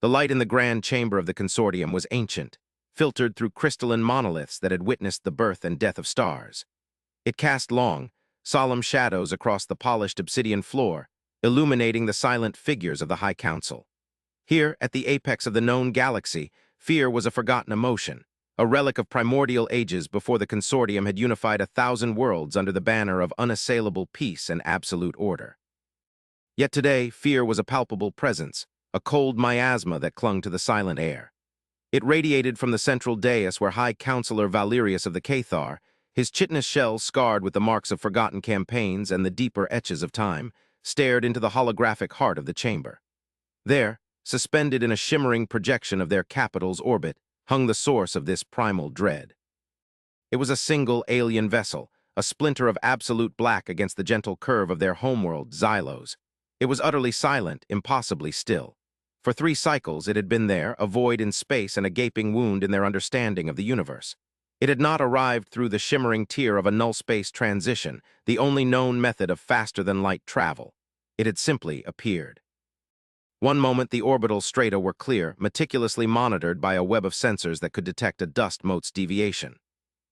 The light in the grand chamber of the consortium was ancient, filtered through crystalline monoliths that had witnessed the birth and death of stars. It cast long, solemn shadows across the polished obsidian floor, illuminating the silent figures of the High Council. Here, at the apex of the known galaxy, fear was a forgotten emotion, a relic of primordial ages before the consortium had unified 1,000 worlds under the banner of unassailable peace and absolute order. Yet today, fear was a palpable presence, a cold miasma that clung to the silent air. It radiated from the central dais where High Counselor Valerius of the Cathar, his chitinous shell scarred with the marks of forgotten campaigns and the deeper etches of time, stared into the holographic heart of the chamber. There, suspended in a shimmering projection of their capital's orbit, hung the source of this primal dread. It was a single alien vessel, a splinter of absolute black against the gentle curve of their homeworld, Xylos. It was utterly silent, impossibly still. For 3 cycles it had been there, a void in space and a gaping wound in their understanding of the universe. It had not arrived through the shimmering tier of a null-space transition, the only known method of faster-than-light travel. It had simply appeared. One moment the orbital strata were clear, meticulously monitored by a web of sensors that could detect a dust mote's deviation.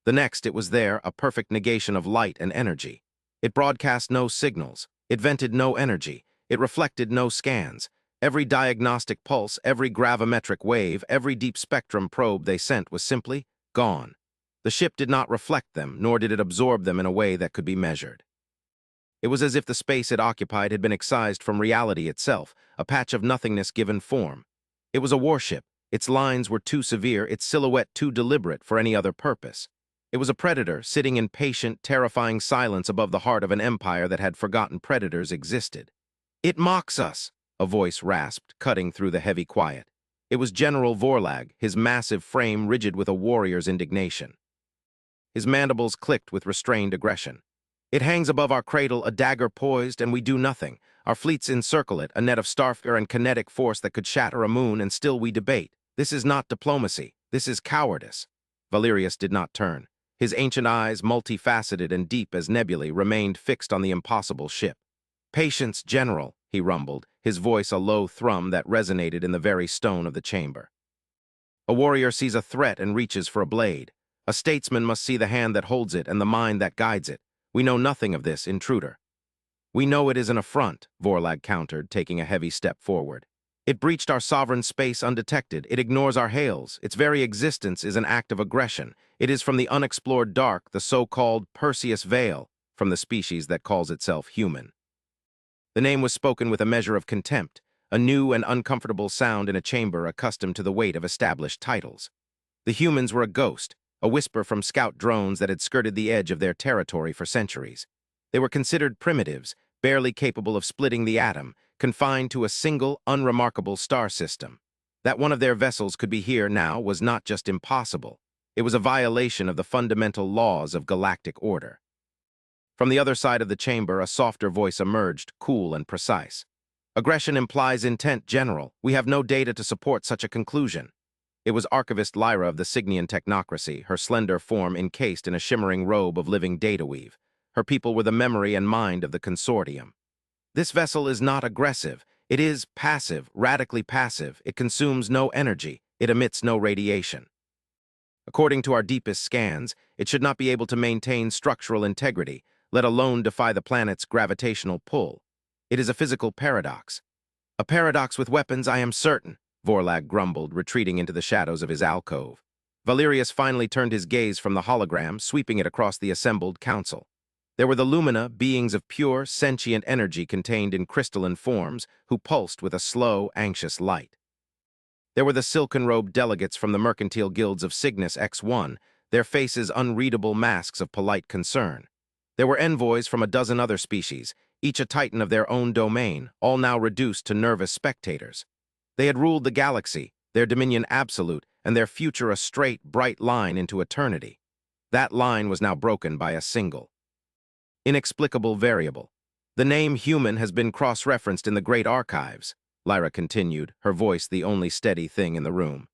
The next it was there, a perfect negation of light and energy. It broadcast no signals, it vented no energy, it reflected no scans. Every diagnostic pulse, every gravimetric wave, every deep spectrum probe they sent was simply gone. The ship did not reflect them, nor did it absorb them in a way that could be measured. It was as if the space it occupied had been excised from reality itself, a patch of nothingness given form. It was a warship. Its lines were too severe, its silhouette too deliberate for any other purpose. It was a predator sitting in patient, terrifying silence above the heart of an empire that had forgotten predators existed. "It mocks us," a voice rasped, cutting through the heavy quiet. It was General Vorlag, his massive frame rigid with a warrior's indignation. His mandibles clicked with restrained aggression. "It hangs above our cradle, a dagger poised, and we do nothing. Our fleets encircle it, a net of starfire and kinetic force that could shatter a moon, and still we debate. This is not diplomacy. This is cowardice." Valerius did not turn. His ancient eyes, multifaceted and deep as nebulae, remained fixed on the impossible ship. "Patience, General," he rumbled, his voice a low thrum that resonated in the very stone of the chamber. A warrior sees a threat and reaches for a blade. A statesman must see the hand that holds it and the mind that guides it. We know nothing of this, intruder. "We know it is an affront," Vorlag countered, taking a heavy step forward. "It breached our sovereign space undetected. It ignores our hails. Its very existence is an act of aggression. It is from the unexplored dark, the so-called Perseus Veil, from the species that calls itself human." The name was spoken with a measure of contempt, a new and uncomfortable sound in a chamber accustomed to the weight of established titles. The humans were a ghost, a whisper from scout drones that had skirted the edge of their territory for centuries. They were considered primitives, barely capable of splitting the atom, confined to a single, unremarkable star system. That one of their vessels could be here now was not just impossible. It was a violation of the fundamental laws of galactic order. From the other side of the chamber, a softer voice emerged, cool and precise. "Aggression implies intent, General. We have no data to support such a conclusion." It was Archivist Lyra of the Signian technocracy, her slender form encased in a shimmering robe of living data weave. Her people were the memory and mind of the consortium. "This vessel is not aggressive. It is passive, radically passive. It consumes no energy. It emits no radiation. According to our deepest scans, it should not be able to maintain structural integrity, let alone defy the planet's gravitational pull. It is a physical paradox." "A paradox with weapons, I am certain," Vorlag grumbled, retreating into the shadows of his alcove. Valerius finally turned his gaze from the hologram, sweeping it across the assembled council. There were the Lumina, beings of pure, sentient energy contained in crystalline forms, who pulsed with a slow, anxious light. There were the silken-robed delegates from the mercantile guilds of Cygnus X1, their faces unreadable masks of polite concern. There were envoys from a dozen other species, each a titan of their own domain, all now reduced to nervous spectators. They had ruled the galaxy, their dominion absolute, and their future a straight, bright line into eternity. That line was now broken by a single, inexplicable variable. "The name human has been cross-referenced in the great archives," Lyra continued, her voice the only steady thing in the room.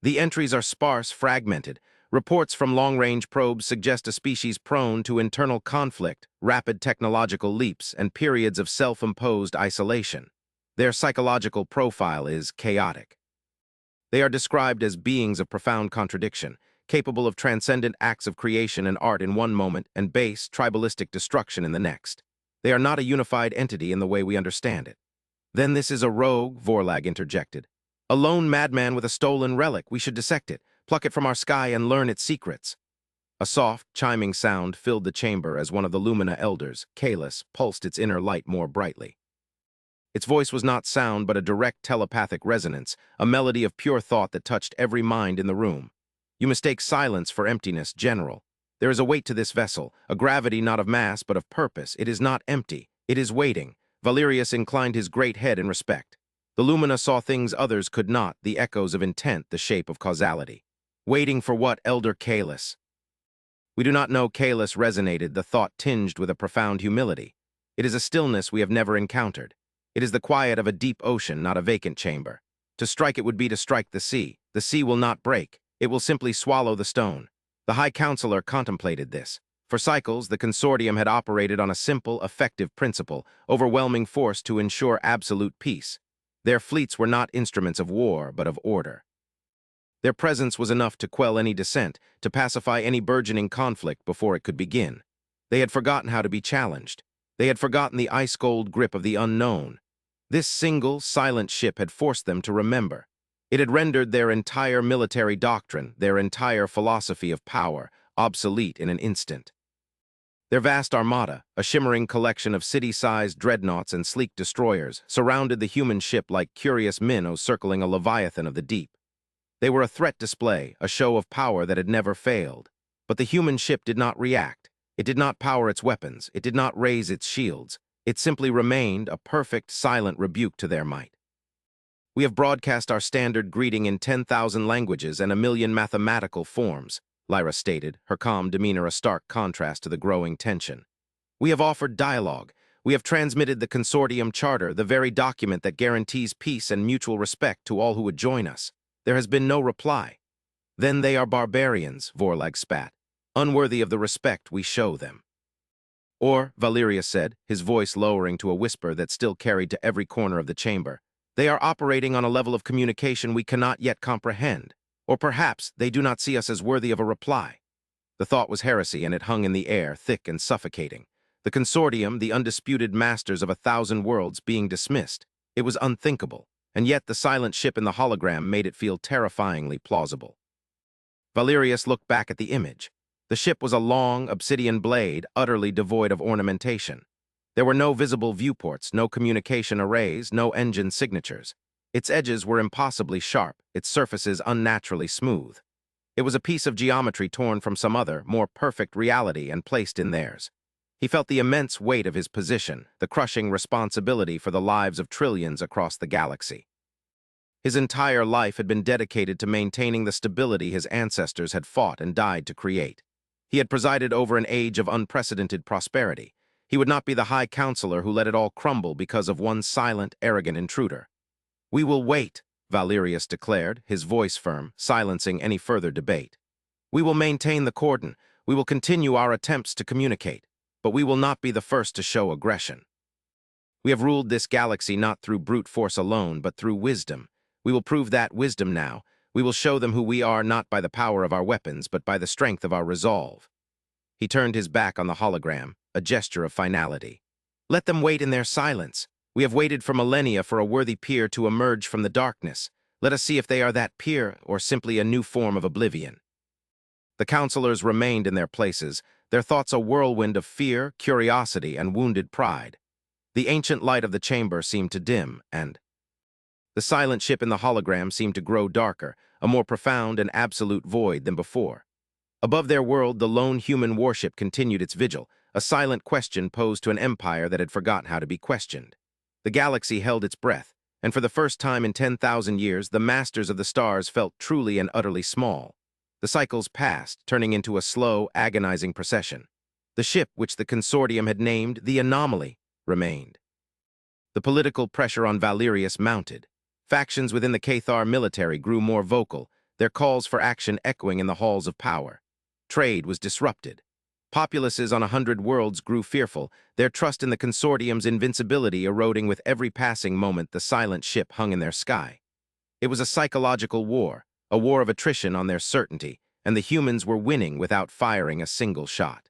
"The entries are sparse, fragmented. Reports from long-range probes suggest a species prone to internal conflict, rapid technological leaps, and periods of self-imposed isolation. Their psychological profile is chaotic. They are described as beings of profound contradiction, capable of transcendent acts of creation and art in one moment and base, tribalistic destruction in the next. They are not a unified entity in the way we understand it. Then this is a rogue, Vorlag interjected. A lone madman with a stolen relic. We should dissect it, pluck it from our sky, and learn its secrets. A soft, chiming sound filled the chamber as one of the Lumina elders, Kalis, pulsed its inner light more brightly. Its voice was not sound but a direct telepathic resonance, a melody of pure thought that touched every mind in the room. You mistake silence for emptiness, General. There is a weight to this vessel, a gravity not of mass but of purpose. It is not empty. It is waiting. Valerius inclined his great head in respect. The Lumina saw things others could not, the echoes of intent, the shape of causality. Waiting for what, Elder Kalis? We do not know. Kalis resonated, the thought tinged with a profound humility. It is a stillness we have never encountered. It is the quiet of a deep ocean, not a vacant chamber. To strike it would be to strike the sea. The sea will not break. It will simply swallow the stone. The High Counselor contemplated this. For cycles, the consortium had operated on a simple, effective principle, overwhelming force to ensure absolute peace. Their fleets were not instruments of war, but of order. Their presence was enough to quell any dissent, to pacify any burgeoning conflict before it could begin. They had forgotten how to be challenged. They had forgotten the ice-cold grip of the unknown. This single, silent ship had forced them to remember. It had rendered their entire military doctrine, their entire philosophy of power, obsolete in an instant. Their vast armada, a shimmering collection of city-sized dreadnoughts and sleek destroyers, surrounded the human ship like curious minnows circling a leviathan of the deep. They were a threat display, a show of power that had never failed. But the human ship did not react. It did not power its weapons. It did not raise its shields. It simply remained a perfect, silent rebuke to their might. We have broadcast our standard greeting in 10,000 languages and 1,000,000 mathematical forms, Lyra stated, her calm demeanor a stark contrast to the growing tension. We have offered dialogue. We have transmitted the consortium charter, the very document that guarantees peace and mutual respect to all who would join us. There has been no reply. Then they are barbarians, Vorlag spat, unworthy of the respect we show them. Or, Valerius said, his voice lowering to a whisper that still carried to every corner of the chamber, they are operating on a level of communication we cannot yet comprehend. Or perhaps they do not see us as worthy of a reply. The thought was heresy, and it hung in the air, thick and suffocating. The consortium, the undisputed masters of 1,000 worlds, being dismissed. It was unthinkable, and yet the silent ship in the hologram made it feel terrifyingly plausible. Valerius looked back at the image. The ship was a long, obsidian blade, utterly devoid of ornamentation. There were no visible viewports, no communication arrays, no engine signatures. Its edges were impossibly sharp, its surfaces unnaturally smooth. It was a piece of geometry torn from some other, more perfect reality and placed in theirs. He felt the immense weight of his position, the crushing responsibility for the lives of trillions across the galaxy. His entire life had been dedicated to maintaining the stability his ancestors had fought and died to create. He had presided over an age of unprecedented prosperity. He would not be the High Counselor who let it all crumble because of one silent, arrogant intruder. We will wait, Valerius declared, his voice firm, silencing any further debate. We will maintain the cordon. We will continue our attempts to communicate, but we will not be the first to show aggression. We have ruled this galaxy not through brute force alone, but through wisdom. We will prove that wisdom now. We will show them who we are not by the power of our weapons, but by the strength of our resolve. He turned his back on the hologram, a gesture of finality. Let them wait in their silence. We have waited for millennia for a worthy peer to emerge from the darkness. Let us see if they are that peer or simply a new form of oblivion. The counselors remained in their places, their thoughts a whirlwind of fear, curiosity, and wounded pride. The ancient light of the chamber seemed to dim, and the silent ship in the hologram seemed to grow darker, a more profound and absolute void than before. Above their world, the lone human warship continued its vigil, a silent question posed to an empire that had forgotten how to be questioned. The galaxy held its breath, and for the first time in 10,000 years, the masters of the stars felt truly and utterly small. The cycles passed, turning into a slow, agonizing procession. The ship, which the consortium had named the Anomaly, remained. The political pressure on Valerius mounted. Factions within the Cathar military grew more vocal, their calls for action echoing in the halls of power. Trade was disrupted. Populaces on 100 worlds grew fearful, their trust in the consortium's invincibility eroding with every passing moment the silent ship hung in their sky. It was a psychological war, a war of attrition on their certainty, and the humans were winning without firing a single shot.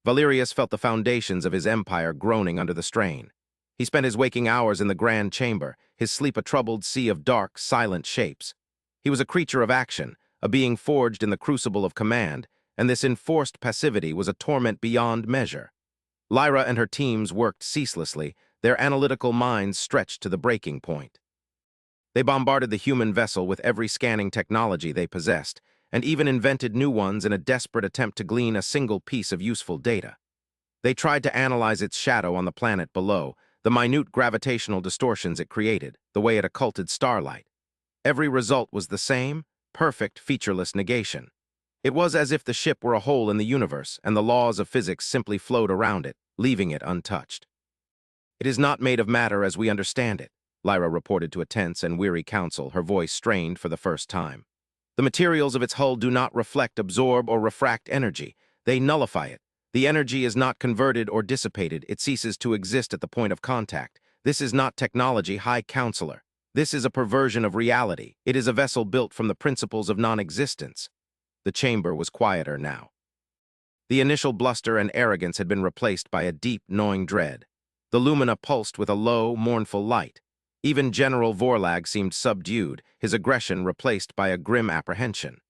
Valerius felt the foundations of his empire groaning under the strain. He spent his waking hours in the grand chamber, his sleep a troubled sea of dark, silent shapes. He was a creature of action, a being forged in the crucible of command, and this enforced passivity was a torment beyond measure. Lyra and her teams worked ceaselessly, their analytical minds stretched to the breaking point. They bombarded the human vessel with every scanning technology they possessed, and even invented new ones in a desperate attempt to glean a single piece of useful data. They tried to analyze its shadow on the planet below, the minute gravitational distortions it created, the way it occulted starlight. Every result was the same, perfect, featureless negation. It was as if the ship were a hole in the universe, and the laws of physics simply flowed around it, leaving it untouched. "It is not made of matter as we understand it," Lyra reported to a tense and weary council, her voice strained for the first time. "The materials of its hull do not reflect, absorb, or refract energy. They nullify it. The energy is not converted or dissipated. It ceases to exist at the point of contact. This is not technology, High Counselor. This is a perversion of reality. It is a vessel built from the principles of non-existence." The chamber was quieter now. The initial bluster and arrogance had been replaced by a deep, gnawing dread. The lumina pulsed with a low, mournful light. Even General Vorlag seemed subdued, his aggression replaced by a grim apprehension.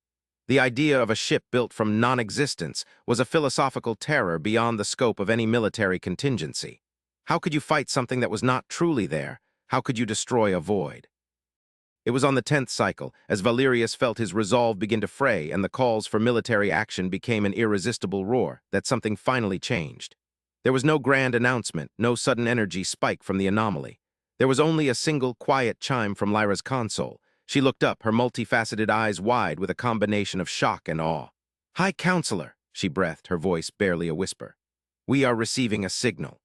The idea of a ship built from non-existence was a philosophical terror beyond the scope of any military contingency. How could you fight something that was not truly there? How could you destroy a void? It was on the 10th cycle, as Valerius felt his resolve begin to fray and the calls for military action became an irresistible roar, that something finally changed. There was no grand announcement, no sudden energy spike from the anomaly. There was only a single, quiet chime from Lyra's console. She looked up, her multifaceted eyes wide with a combination of shock and awe. "High Counselor," she breathed, her voice barely a whisper. "We are receiving a signal."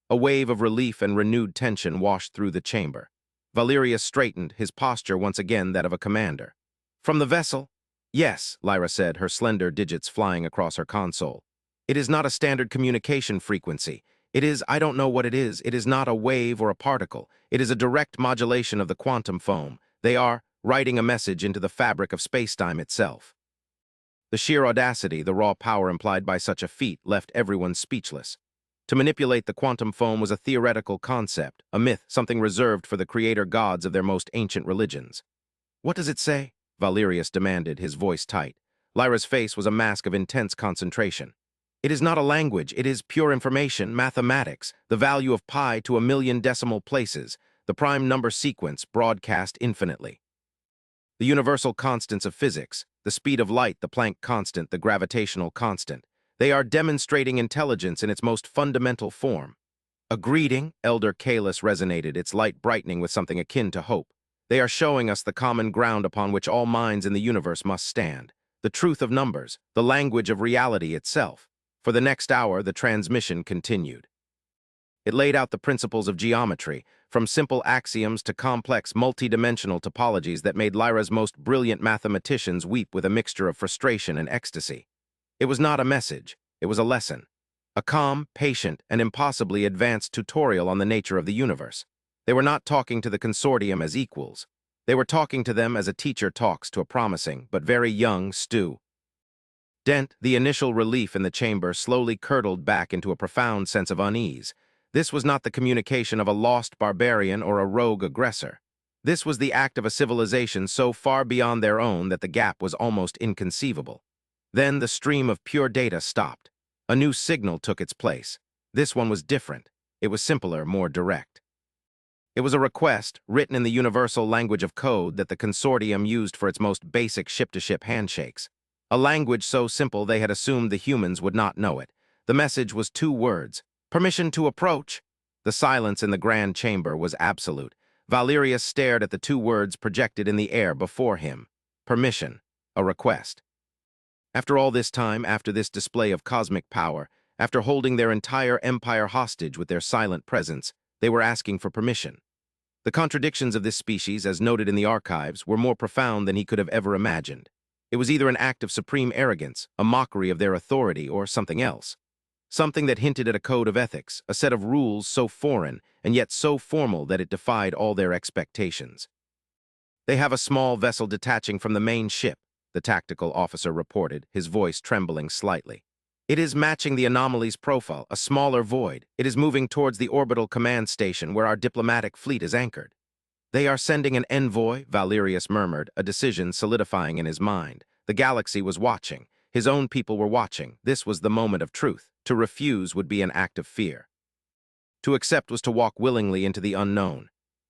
A wave of relief and renewed tension washed through the chamber. Valerius straightened, his posture once again that of a commander. "From the vessel?" "Yes," Lyra said, her slender digits flying across her console. "It is not a standard communication frequency. I don't know what it is. It is not a wave or a particle. It is a direct modulation of the quantum foam. They are writing a message into the fabric of spacetime itself." The sheer audacity, the raw power implied by such a feat, left everyone speechless. To manipulate the quantum foam was a theoretical concept, a myth, something reserved for the creator gods of their most ancient religions. "What does it say?" Valerius demanded, his voice tight. Lyra's face was a mask of intense concentration. "It is not a language, it is pure information, mathematics, the value of pi to 1,000,000 decimal places, the prime number sequence broadcast infinitely. The universal constants of physics, the speed of light, the Planck constant, the gravitational constant. They are demonstrating intelligence in its most fundamental form." "A greeting," Elder Kalis resonated, its light brightening with something akin to hope. "They are showing us the common ground upon which all minds in the universe must stand. The truth of numbers, the language of reality itself." For the next hour, the transmission continued. It laid out the principles of geometry, from simple axioms to complex multidimensional topologies that made Lyra's most brilliant mathematicians weep with a mixture of frustration and ecstasy. It was not a message, it was a lesson. A calm, patient, and impossibly advanced tutorial on the nature of the universe. They were not talking to the consortium as equals. They were talking to them as a teacher talks to a promising, but very young, student. The initial relief in the chamber slowly curdled back into a profound sense of unease. This was not the communication of a lost barbarian or a rogue aggressor. This was the act of a civilization so far beyond their own that the gap was almost inconceivable. Then the stream of pure data stopped. A new signal took its place. This one was different. It was simpler, more direct. It was a request, written in the universal language of code that the consortium used for its most basic ship-to-ship handshakes. A language so simple they had assumed the humans would not know it. The message was 2 words: "Permission to approach." The silence in the grand chamber was absolute. Valerius stared at the 2 words projected in the air before him. Permission. A request. After all this time, after this display of cosmic power, after holding their entire empire hostage with their silent presence, they were asking for permission. The contradictions of this species, as noted in the archives, were more profound than he could have ever imagined. It was either an act of supreme arrogance, a mockery of their authority, or something else. Something that hinted at a code of ethics, a set of rules so foreign and yet so formal that it defied all their expectations. They have a small vessel detaching from the main ship, the tactical officer reported, his voice trembling slightly. It is matching the anomaly's profile, a smaller void. It is moving towards the orbital command station where our diplomatic fleet is anchored. They are sending an envoy, Valerius murmured, a decision solidifying in his mind. The galaxy was watching. His own people were watching. This was the moment of truth. To refuse would be an act of fear. To accept was to walk willingly into the unknown.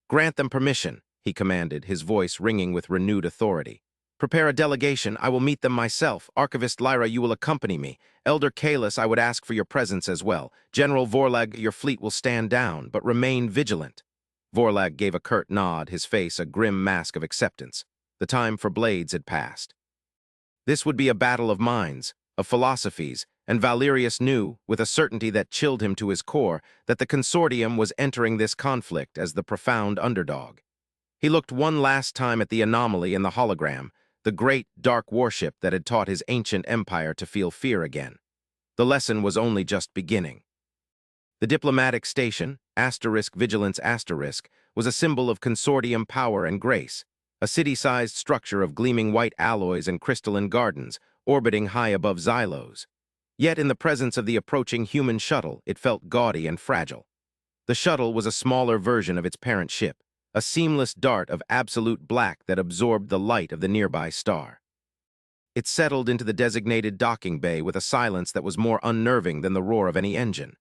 Grant them permission, he commanded, his voice ringing with renewed authority. Prepare a delegation. I will meet them myself. Archivist Lyra, you will accompany me. Elder Kalis, I would ask for your presence as well. General Vorlag, your fleet will stand down, but remain vigilant. Vorlag gave a curt nod, his face a grim mask of acceptance. The time for blades had passed. This would be a battle of minds, of philosophies, and Valerius knew, with a certainty that chilled him to his core, that the consortium was entering this conflict as the profound underdog. He looked one last time at the anomaly in the hologram, the great, dark warship that had taught his ancient empire to feel fear again. The lesson was only just beginning. The diplomatic station, *Vigilance*, was a symbol of consortium power and grace, a city-sized structure of gleaming white alloys and crystalline gardens, orbiting high above Xylos. Yet in the presence of the approaching human shuttle, it felt gaudy and fragile. The shuttle was a smaller version of its parent ship, a seamless dart of absolute black that absorbed the light of the nearby star. It settled into the designated docking bay with a silence that was more unnerving than the roar of any engine.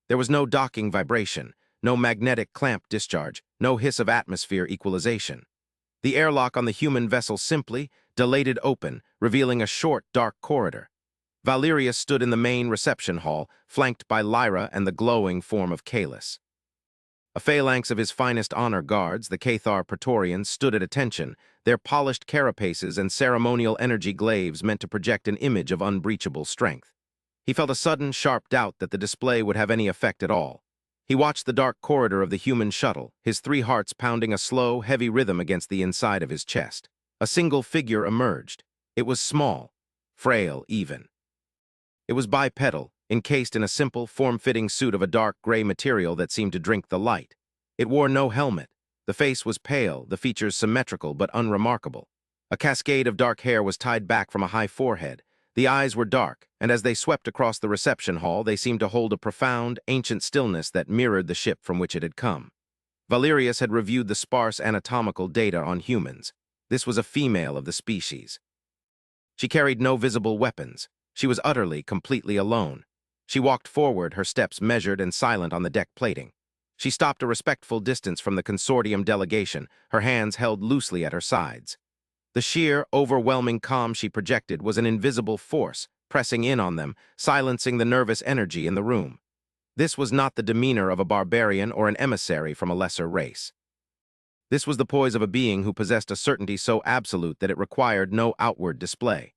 There was no docking vibration, no magnetic clamp discharge, no hiss of atmosphere equalization. The airlock on the human vessel simply, dilated open, revealing a short, dark corridor. Valerius stood in the main reception hall, flanked by Lyra and the glowing form of Kalis. A phalanx of his finest honor guards, the Cathar Praetorians, stood at attention, their polished carapaces and ceremonial energy glaives meant to project an image of unbreachable strength. He felt a sudden, sharp doubt that the display would have any effect at all. He watched the dark corridor of the human shuttle, his three hearts pounding a slow, heavy rhythm against the inside of his chest. A single figure emerged. It was small, frail even. It was bipedal, encased in a simple, form-fitting suit of a dark gray material that seemed to drink the light. It wore no helmet. The face was pale, the features symmetrical but unremarkable. A cascade of dark hair was tied back from a high forehead. The eyes were dark, and as they swept across the reception hall, they seemed to hold a profound, ancient stillness that mirrored the ship from which it had come. Valerius had reviewed the sparse anatomical data on humans. This was a female of the species. She carried no visible weapons. She was utterly, completely alone. She walked forward, her steps measured and silent on the deck plating. She stopped a respectful distance from the consortium delegation, her hands held loosely at her sides. The sheer, overwhelming calm she projected was an invisible force, pressing in on them, silencing the nervous energy in the room. This was not the demeanor of a barbarian or an emissary from a lesser race. This was the poise of a being who possessed a certainty so absolute that it required no outward display.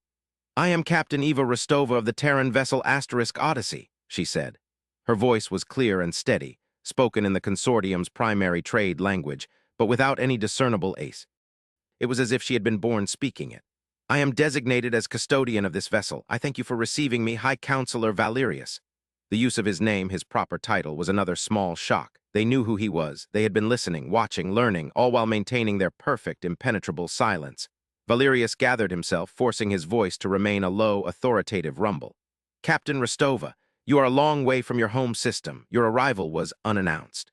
"I am Captain Eva Rostova of the Terran vessel *Odyssey, she said. Her voice was clear and steady, spoken in the consortium's primary trade language, but without any discernible ace. It was as if she had been born speaking it. "I am designated as custodian of this vessel. I thank you for receiving me, High Counselor Valerius." The use of his name, his proper title, was another small shock. They knew who he was. They had been listening, watching, learning, all while maintaining their perfect, impenetrable silence. Valerius gathered himself, forcing his voice to remain a low, authoritative rumble. "Captain Rostova, you are a long way from your home system. Your arrival was unannounced.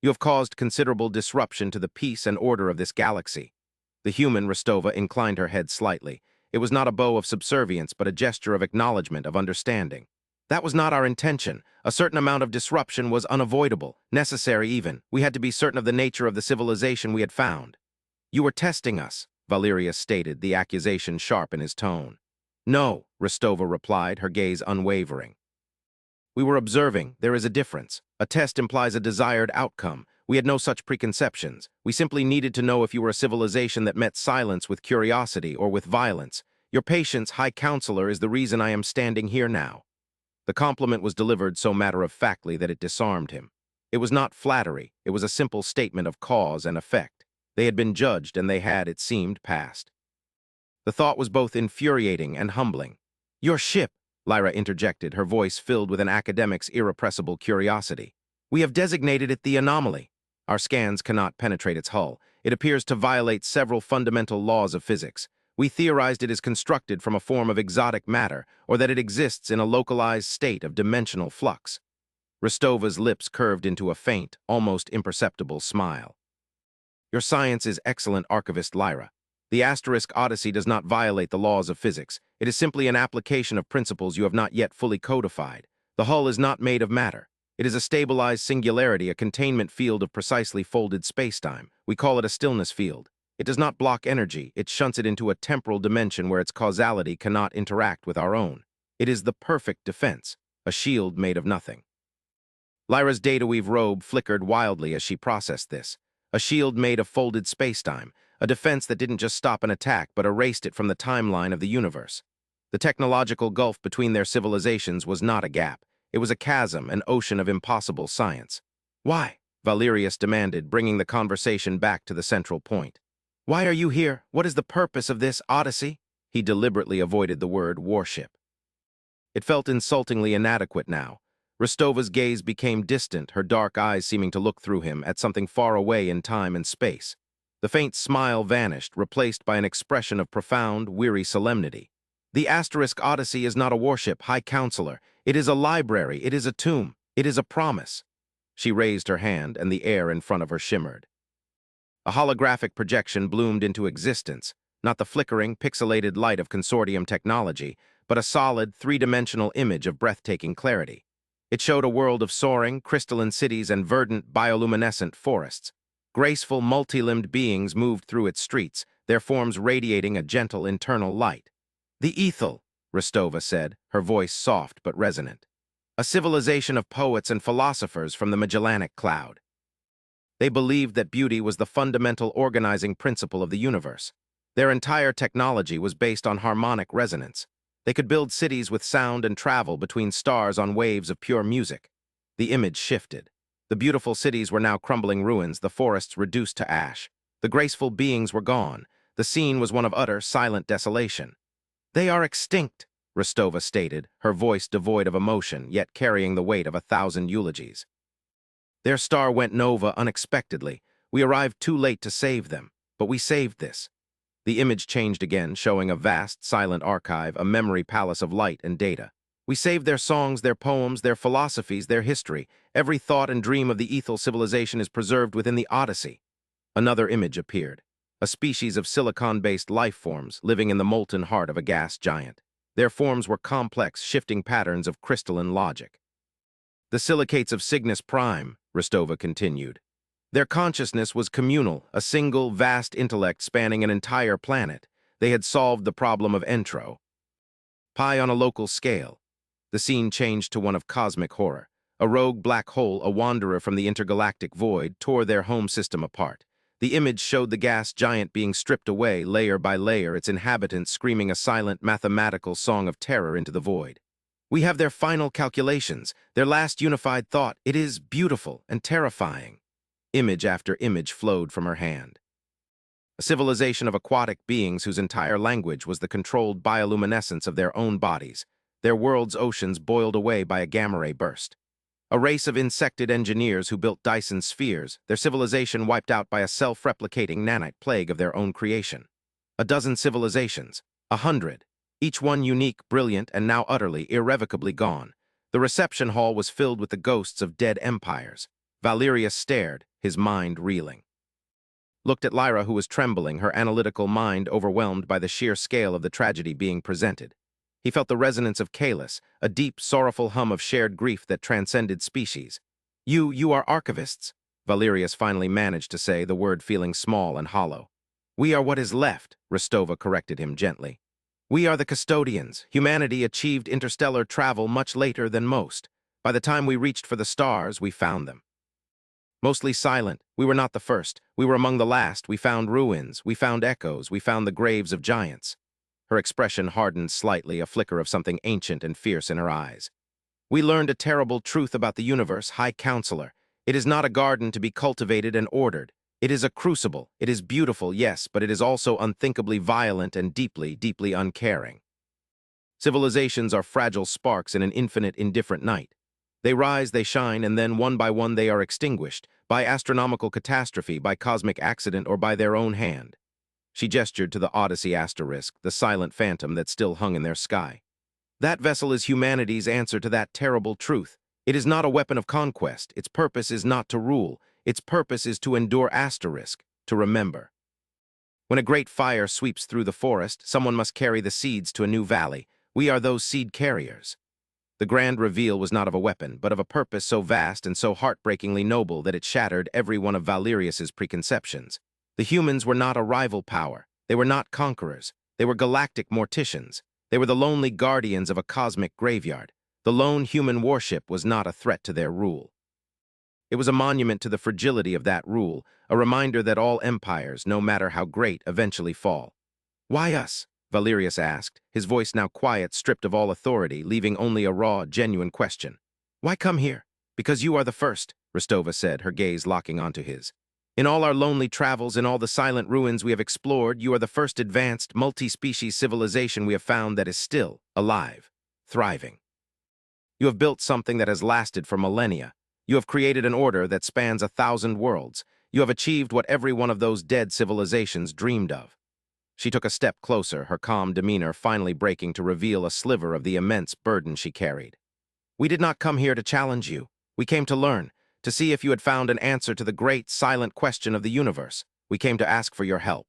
You have caused considerable disruption to the peace and order of this galaxy." The human Rostova inclined her head slightly. It was not a bow of subservience, but a gesture of acknowledgement, of understanding. "That was not our intention. A certain amount of disruption was unavoidable, necessary even. We had to be certain of the nature of the civilization we had found." "You were testing us," Valerius stated, the accusation sharp in his tone. "No," Rostova replied, her gaze unwavering. "We were observing. There is a difference. A test implies a desired outcome. We had no such preconceptions. We simply needed to know if you were a civilization that met silence with curiosity or with violence. Your patience, High Counselor, is the reason I am standing here now." The compliment was delivered so matter-of-factly that it disarmed him. It was not flattery. It was a simple statement of cause and effect. They had been judged, and they had, it seemed, passed. The thought was both infuriating and humbling. "Your ship," Lyra interjected, her voice filled with an academic's irrepressible curiosity. "We have designated it the Anomaly. Our scans cannot penetrate its hull. It appears to violate several fundamental laws of physics. We theorized it is constructed from a form of exotic matter, or that it exists in a localized state of dimensional flux. Rostova's lips curved into a faint, almost imperceptible smile. Your science is excellent, Archivist Lyra. The Asterisk Odyssey does not violate the laws of physics. It is simply an application of principles you have not yet fully codified. The hull is not made of matter. It is a stabilized singularity, a containment field of precisely folded spacetime. We call it a stillness field. It does not block energy. It shunts it into a temporal dimension where its causality cannot interact with our own. It is the perfect defense, a shield made of nothing. Lyra's data-weave robe flickered wildly as she processed this. A shield made of folded spacetime, a defense that didn't just stop an attack but erased it from the timeline of the universe. The technological gulf between their civilizations was not a gap. It was a chasm, an ocean of impossible science. Why? Valerius demanded, bringing the conversation back to the central point. Why are you here? What is the purpose of this odyssey? He deliberately avoided the word warship. It felt insultingly inadequate now. Rostova's gaze became distant, her dark eyes seeming to look through him at something far away in time and space. The faint smile vanished, replaced by an expression of profound, weary solemnity. The Asterisk Odyssey is not a warship, High Counselor. It is a library, it is a tomb, it is a promise. She raised her hand, and the air in front of her shimmered. A holographic projection bloomed into existence, not the flickering, pixelated light of consortium technology, but a solid, three-dimensional image of breathtaking clarity. It showed a world of soaring, crystalline cities and verdant, bioluminescent forests. Graceful, multi-limbed beings moved through its streets, their forms radiating a gentle internal light. The Ethel, Rostova said, her voice soft but resonant. A civilization of poets and philosophers from the Magellanic Cloud. They believed that beauty was the fundamental organizing principle of the universe. Their entire technology was based on harmonic resonance. They could build cities with sound and travel between stars on waves of pure music. The image shifted. The beautiful cities were now crumbling ruins, the forests reduced to ash. The graceful beings were gone. The scene was one of utter, silent desolation. They are extinct, Rostova stated, her voice devoid of emotion, yet carrying the weight of 1,000 eulogies. Their star went nova unexpectedly. We arrived too late to save them, but we saved this. The image changed again, showing a vast, silent archive, a memory palace of light and data. We saved their songs, their poems, their philosophies, their history. Every thought and dream of the Ethel civilization is preserved within the Odyssey. Another image appeared. A species of silicon-based life forms living in the molten heart of a gas giant. Their forms were complex, shifting patterns of crystalline logic. The silicates of Cygnus Prime, Rostova continued. Their consciousness was communal, a single, vast intellect spanning an entire planet. They had solved the problem of entropy on a local scale. The scene changed to one of cosmic horror. A rogue black hole, a wanderer from the intergalactic void, tore their home system apart. The image showed the gas giant being stripped away, layer by layer, its inhabitants screaming a silent, mathematical song of terror into the void. We have their final calculations, their last unified thought. It is beautiful and terrifying. Image after image flowed from her hand. A civilization of aquatic beings whose entire language was the controlled bioluminescence of their own bodies. Their world's oceans boiled away by a gamma-ray burst. A race of insected engineers who built Dyson spheres, their civilization wiped out by a self-replicating nanite plague of their own creation. A dozen civilizations, 100, each one unique, brilliant, and now utterly, irrevocably gone. The reception hall was filled with the ghosts of dead empires. Valerius stared, his mind reeling. Looked at Lyra, who was trembling, her analytical mind overwhelmed by the sheer scale of the tragedy being presented. He felt the resonance of Kalis, a deep, sorrowful hum of shared grief that transcended species. You are archivists, Valerius finally managed to say, the word feeling small and hollow. We are what is left, Rostova corrected him gently. We are the custodians. Humanity achieved interstellar travel much later than most. By the time we reached for the stars, we found them. Mostly silent, we were not the first. We were among the last. We found ruins. We found echoes. We found the graves of giants. Her expression hardened slightly, a flicker of something ancient and fierce in her eyes. We learned a terrible truth about the universe, High Counselor. It is not a garden to be cultivated and ordered. It is a crucible. It is beautiful, yes, but it is also unthinkably violent and deeply, deeply uncaring. Civilizations are fragile sparks in an infinite, indifferent night. They rise, they shine, and then one by one they are extinguished, by astronomical catastrophe, by cosmic accident, or by their own hand. She gestured to the Odyssey asterisk, the silent phantom that still hung in their sky. That vessel is humanity's answer to that terrible truth. It is not a weapon of conquest. Its purpose is not to rule. Its purpose is to endure asterisk, to remember. When a great fire sweeps through the forest, someone must carry the seeds to a new valley. We are those seed carriers. The grand reveal was not of a weapon, but of a purpose so vast and so heartbreakingly noble that it shattered every one of Valerius's preconceptions. The humans were not a rival power. They were not conquerors. They were galactic morticians. They were the lonely guardians of a cosmic graveyard. The lone human warship was not a threat to their rule. It was a monument to the fragility of that rule, a reminder that all empires, no matter how great, eventually fall. "Why us?" Valerius asked, his voice now quiet, stripped of all authority, leaving only a raw, genuine question. "Why come here?" "Because you are the first," Rostova said, her gaze locking onto his. "In all our lonely travels, in all the silent ruins we have explored, you are the first advanced, multi-species civilization we have found that is still alive, thriving. You have built something that has lasted for millennia. You have created an order that spans 1,000 worlds. You have achieved what every one of those dead civilizations dreamed of." She took a step closer, her calm demeanor finally breaking to reveal a sliver of the immense burden she carried. "We did not come here to challenge you. We came to learn, to see if you had found an answer to the great, silent question of the universe. We came to ask for your help."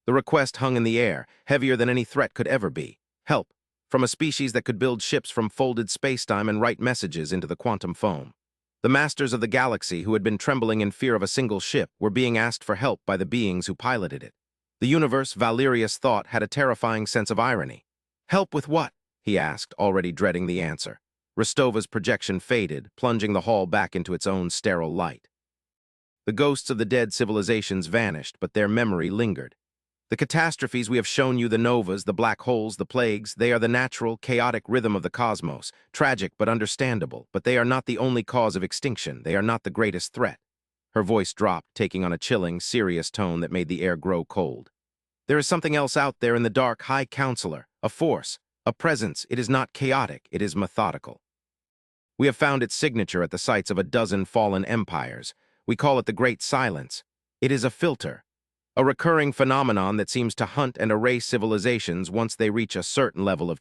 The request hung in the air, heavier than any threat could ever be. Help, from a species that could build ships from folded spacetime and write messages into the quantum foam. The masters of the galaxy, who had been trembling in fear of a single ship, were being asked for help by the beings who piloted it. The universe, Valerius thought, had a terrifying sense of irony. "Help with what?" he asked, already dreading the answer. Rostova's projection faded, plunging the hall back into its own sterile light. The ghosts of the dead civilizations vanished, but their memory lingered. "The catastrophes we have shown you, the novas, the black holes, the plagues, they are the natural, chaotic rhythm of the cosmos, tragic but understandable, but they are not the only cause of extinction. They are not the greatest threat." Her voice dropped, taking on a chilling, serious tone that made the air grow cold. "There is something else out there in the dark, High Counselor, a force, a presence. It is not chaotic, it is methodical. We have found its signature at the sites of a dozen fallen empires. We call it the Great Silence. It is a filter, a recurring phenomenon that seems to hunt and erase civilizations once they reach a certain level of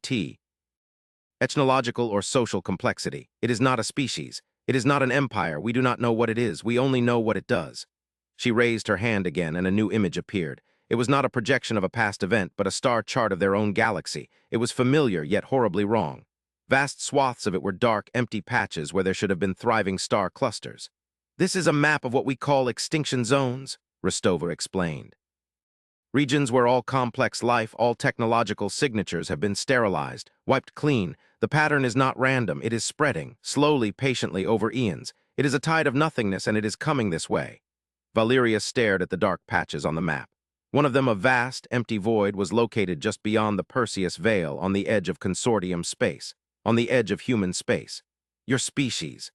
ethnological or social complexity. It is not a species. It is not an empire. We do not know what it is. We only know what it does." She raised her hand again, and a new image appeared. It was not a projection of a past event, but a star chart of their own galaxy. It was familiar, yet horribly wrong. Vast swaths of it were dark, empty patches where there should have been thriving star clusters. "This is a map of what we call extinction zones," Rostova explained. "Regions where all complex life, all technological signatures have been sterilized, wiped clean. The pattern is not random. It is spreading, slowly, patiently, over eons. It is a tide of nothingness, and it is coming this way." Valerius stared at the dark patches on the map. One of them, a vast, empty void, was located just beyond the Perseus Veil, on the edge of consortium space, on the edge of human space. "Your species.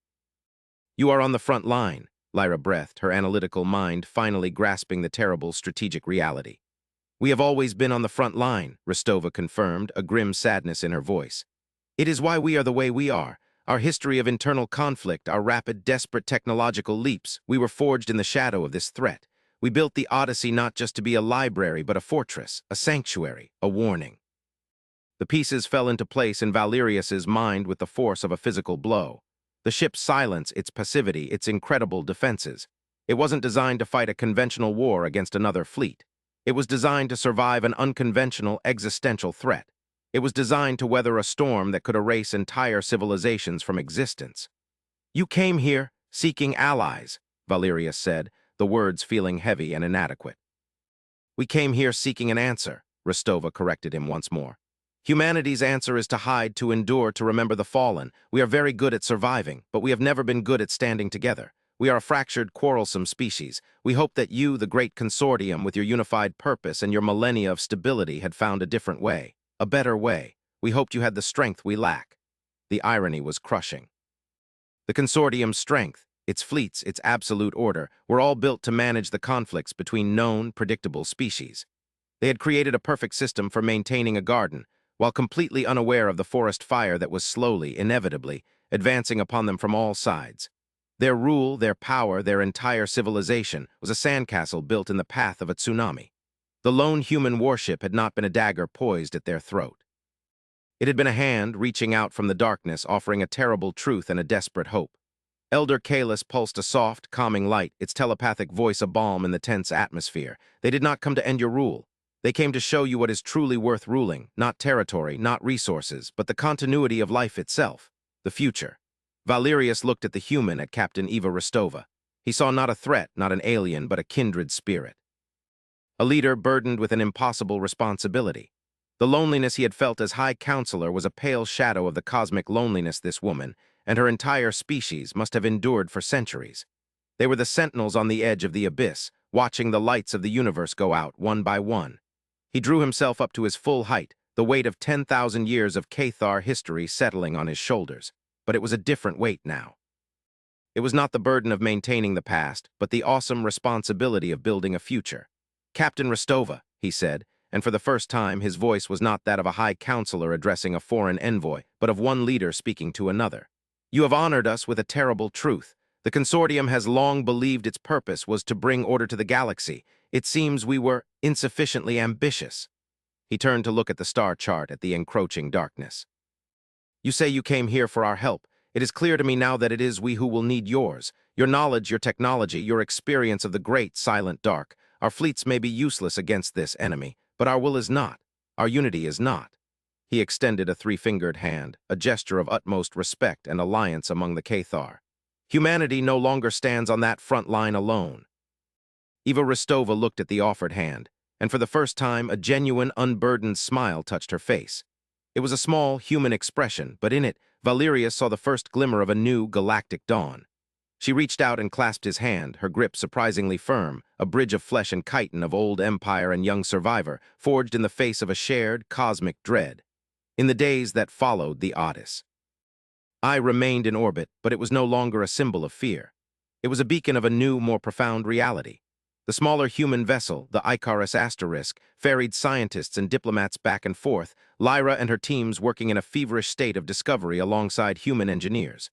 You are on the front line," Lyra breathed, her analytical mind finally grasping the terrible strategic reality. "We have always been on the front line," Rostova confirmed, a grim sadness in her voice. "It is why we are the way we are. Our history of internal conflict, our rapid, desperate technological leaps, we were forged in the shadow of this threat. We built the Odyssey not just to be a library, but a fortress, a sanctuary, a warning." The pieces fell into place in Valerius's mind with the force of a physical blow. The ship's silence, its passivity, its incredible defenses. It wasn't designed to fight a conventional war against another fleet. It was designed to survive an unconventional, existential threat. It was designed to weather a storm that could erase entire civilizations from existence. "You came here seeking allies," Valerius said, the words feeling heavy and inadequate. "We came here seeking an answer," Rostova corrected him once more. "Humanity's answer is to hide, to endure, to remember the fallen. We are very good at surviving, but we have never been good at standing together. We are a fractured, quarrelsome species. We hope that you, the great consortium, with your unified purpose and your millennia of stability, had found a different way, a better way. We hoped you had the strength we lack." The irony was crushing. The consortium's strength, its fleets, its absolute order, were all built to manage the conflicts between known, predictable species. They had created a perfect system for maintaining a garden, while completely unaware of the forest fire that was slowly, inevitably, advancing upon them from all sides. Their rule, their power, their entire civilization was a sandcastle built in the path of a tsunami. The lone human warship had not been a dagger poised at their throat. It had been a hand reaching out from the darkness, offering a terrible truth and a desperate hope. Elder Kalis pulsed a soft, calming light, its telepathic voice a balm in the tense atmosphere. They did not come to end your rule. They came to show you what is truly worth ruling, not territory, not resources, but the continuity of life itself, the future. Valerius looked at the human, at Captain Eva Rostova. He saw not a threat, not an alien, but a kindred spirit. A leader burdened with an impossible responsibility. The loneliness he had felt as High Counselor was a pale shadow of the cosmic loneliness this woman, and her entire species, must have endured for centuries. They were the sentinels on the edge of the abyss, watching the lights of the universe go out one by one. He drew himself up to his full height, the weight of 10,000 years of Cathar history settling on his shoulders. But it was a different weight now. It was not the burden of maintaining the past, but the awesome responsibility of building a future. Captain Rostova, he said, and for the first time his voice was not that of a high counselor addressing a foreign envoy, but of one leader speaking to another. You have honored us with a terrible truth. The consortium has long believed its purpose was to bring order to the galaxy. It seems we were insufficiently ambitious. He turned to look at the star chart, at the encroaching darkness. You say you came here for our help. It is clear to me now that it is we who will need yours. Your knowledge, your technology, your experience of the great silent dark. Our fleets may be useless against this enemy, but our will is not. Our unity is not. He extended a three-fingered hand, a gesture of utmost respect and alliance among the Cathar. Humanity no longer stands on that front line alone. Eva Rostova looked at the offered hand, and for the first time a genuine, unburdened smile touched her face. It was a small, human expression, but in it, Valerius saw the first glimmer of a new, galactic dawn. She reached out and clasped his hand, her grip surprisingly firm, a bridge of flesh and chitin of old empire and young survivor, forged in the face of a shared, cosmic dread. In the days that followed the Odyssey, I remained in orbit, but it was no longer a symbol of fear. It was a beacon of a new, more profound reality. The smaller human vessel, the Icarus Asterisk, ferried scientists and diplomats back and forth, Lyra and her teams working in a feverish state of discovery alongside human engineers.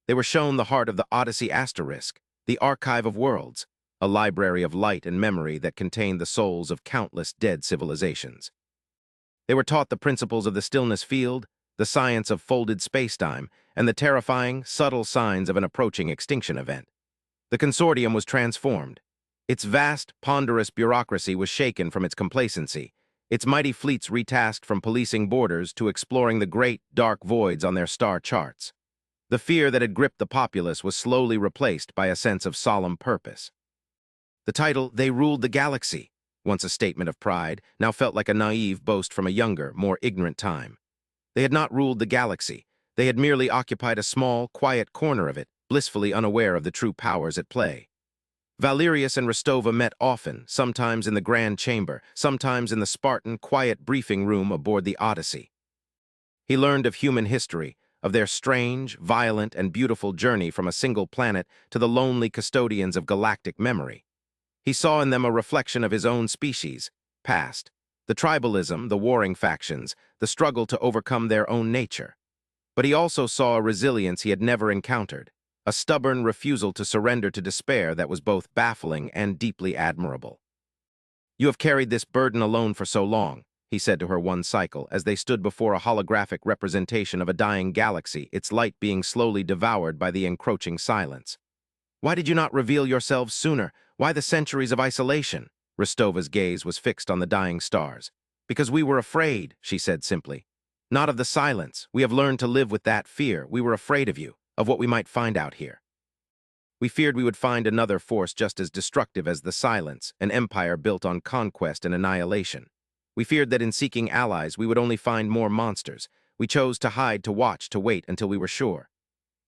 They were shown the heart of the Odyssey Asterisk, the archive of worlds, a library of light and memory that contained the souls of countless dead civilizations. They were taught the principles of the stillness field, the science of folded spacetime, and the terrifying, subtle signs of an approaching extinction event. The consortium was transformed. Its vast, ponderous bureaucracy was shaken from its complacency, its mighty fleets retasked from policing borders to exploring the great, dark voids on their star charts. The fear that had gripped the populace was slowly replaced by a sense of solemn purpose. The title, "They Ruled the Galaxy," once a statement of pride, now felt like a naive boast from a younger, more ignorant time. They had not ruled the galaxy. They had merely occupied a small, quiet corner of it, blissfully unaware of the true powers at play. Valerius and Rostova met often, sometimes in the Grand Chamber, sometimes in the Spartan, quiet briefing room aboard the Odyssey. He learned of human history, of their strange, violent, and beautiful journey from a single planet to the lonely custodians of galactic memory. He saw in them a reflection of his own species, past, the tribalism, the warring factions, the struggle to overcome their own nature. But he also saw a resilience he had never encountered, a stubborn refusal to surrender to despair that was both baffling and deeply admirable. "You have carried this burden alone for so long," he said to her one cycle, as they stood before a holographic representation of a dying galaxy, its light being slowly devoured by the encroaching silence. "Why did you not reveal yourselves sooner? Why the centuries of isolation?" Rostova's gaze was fixed on the dying stars. "Because we were afraid," she said simply. "Not of the silence. We have learned to live with that fear. We were afraid of you, of what we might find out here. We feared we would find another force just as destructive as the silence, an empire built on conquest and annihilation. We feared that in seeking allies we would only find more monsters. We chose to hide, to watch, to wait until we were sure."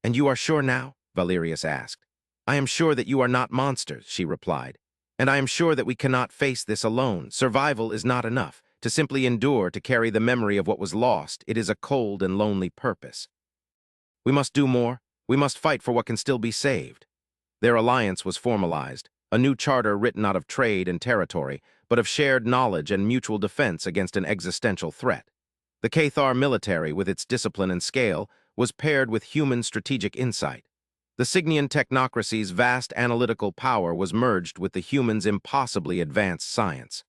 "And you are sure now?" Valerius asked. "I am sure that you are not monsters," she replied. "And I am sure that we cannot face this alone. Survival is not enough. To simply endure, to carry the memory of what was lost, it is a cold and lonely purpose. We must do more. We must fight for what can still be saved." Their alliance was formalized, a new charter written not of trade and territory, but of shared knowledge and mutual defense against an existential threat. The Cathar military, with its discipline and scale, was paired with human strategic insight. The Cygnian technocracy's vast analytical power was merged with the humans' impossibly advanced science.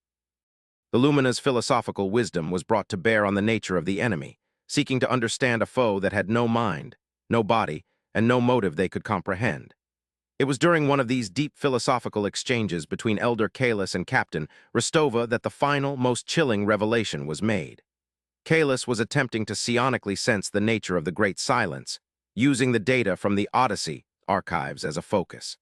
The Lumina's philosophical wisdom was brought to bear on the nature of the enemy, seeking to understand a foe that had no mind, no body, and no motive they could comprehend. It was during one of these deep philosophical exchanges between Elder Kalis and Captain Rostova that the final, most chilling revelation was made. Kalis was attempting to psionically sense the nature of the Great Silence, using the data from the Odyssey archives as a focus.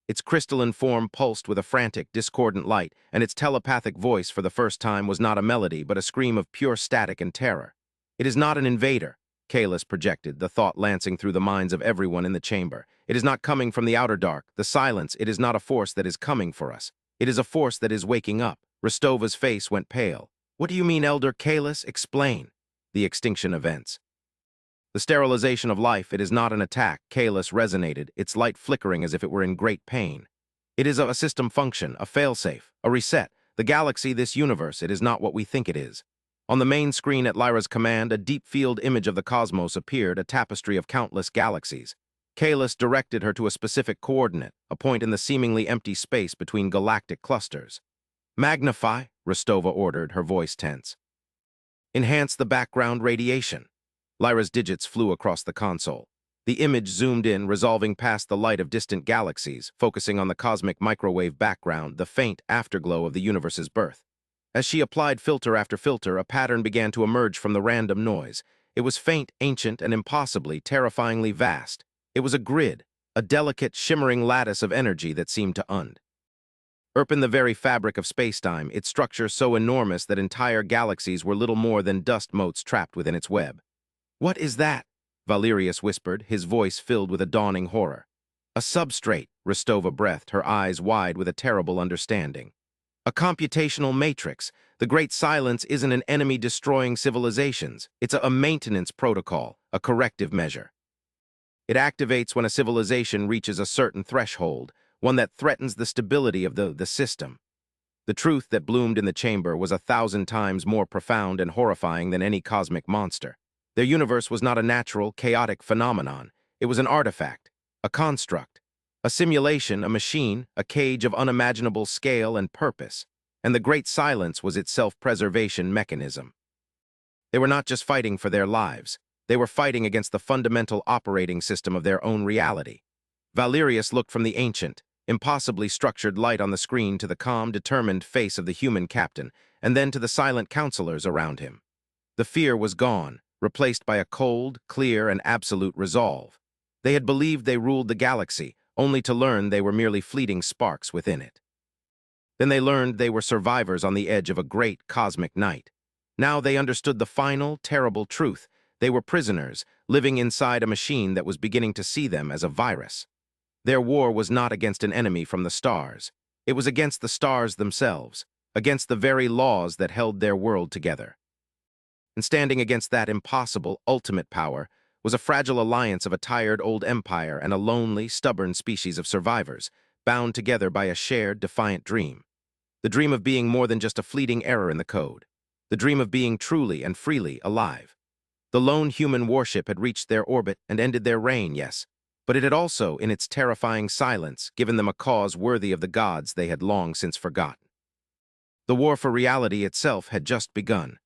Its crystalline form pulsed with a frantic, discordant light, and its telepathic voice for the first time was not a melody but a scream of pure static and terror. "It is not an invader," Kalis projected, the thought lancing through the minds of everyone in the chamber. "It is not coming from the outer dark, the silence. It is not a force that is coming for us. It is a force that is waking up." Rostova's face went pale. "What do you mean, Elder Kalis? Explain." "The extinction events. The sterilization of life. It is not an attack." Kalis resonated, its light flickering as if it were in great pain. "It is a system function, a failsafe, a reset. The galaxy, this universe, it is not what we think it is." On the main screen at Lyra's command, a deep-field image of the cosmos appeared, a tapestry of countless galaxies. Kalis directed her to a specific coordinate, a point in the seemingly empty space between galactic clusters. "Magnify," Rostova ordered, her voice tense. "Enhance the background radiation." Lyra's digits flew across the console. The image zoomed in, resolving past the light of distant galaxies, focusing on the cosmic microwave background, the faint afterglow of the universe's birth. As she applied filter after filter, a pattern began to emerge from the random noise. It was faint, ancient, and impossibly, terrifyingly vast. It was a grid, a delicate, shimmering lattice of energy that seemed to in the very fabric of spacetime, its structure so enormous that entire galaxies were little more than dust motes trapped within its web. "What is that?" Valerius whispered, his voice filled with a dawning horror. "A substrate," Rostova breathed, her eyes wide with a terrible understanding. "A computational matrix. The Great Silence isn't an enemy destroying civilizations. It's a maintenance protocol, a corrective measure. It activates when a civilization reaches a certain threshold, one that threatens the stability of the system." The truth that bloomed in the chamber was 1,000 times more profound and horrifying than any cosmic monster. Their universe was not a natural, chaotic phenomenon. It was an artifact, a construct, a simulation, a machine, a cage of unimaginable scale and purpose. And the Great Silence was its self-preservation mechanism. They were not just fighting for their lives. They were fighting against the fundamental operating system of their own reality. Valerius looked from the ancient, impossibly structured light on the screen to the calm, determined face of the human captain, and then to the silent counselors around him. The fear was gone, replaced by a cold, clear, and absolute resolve. They had believed they ruled the galaxy, only to learn they were merely fleeting sparks within it. Then they learned they were survivors on the edge of a great cosmic night. Now they understood the final, terrible truth. They were prisoners, living inside a machine that was beginning to see them as a virus. Their war was not against an enemy from the stars. It was against the stars themselves, against the very laws that held their world together. And standing against that impossible, ultimate power was a fragile alliance of a tired old empire and a lonely, stubborn species of survivors, bound together by a shared, defiant dream. The dream of being more than just a fleeting error in the code. The dream of being truly and freely alive. The lone human warship had reached their orbit and ended their reign, yes, but it had also, in its terrifying silence, given them a cause worthy of the gods they had long since forgotten. The war for reality itself had just begun.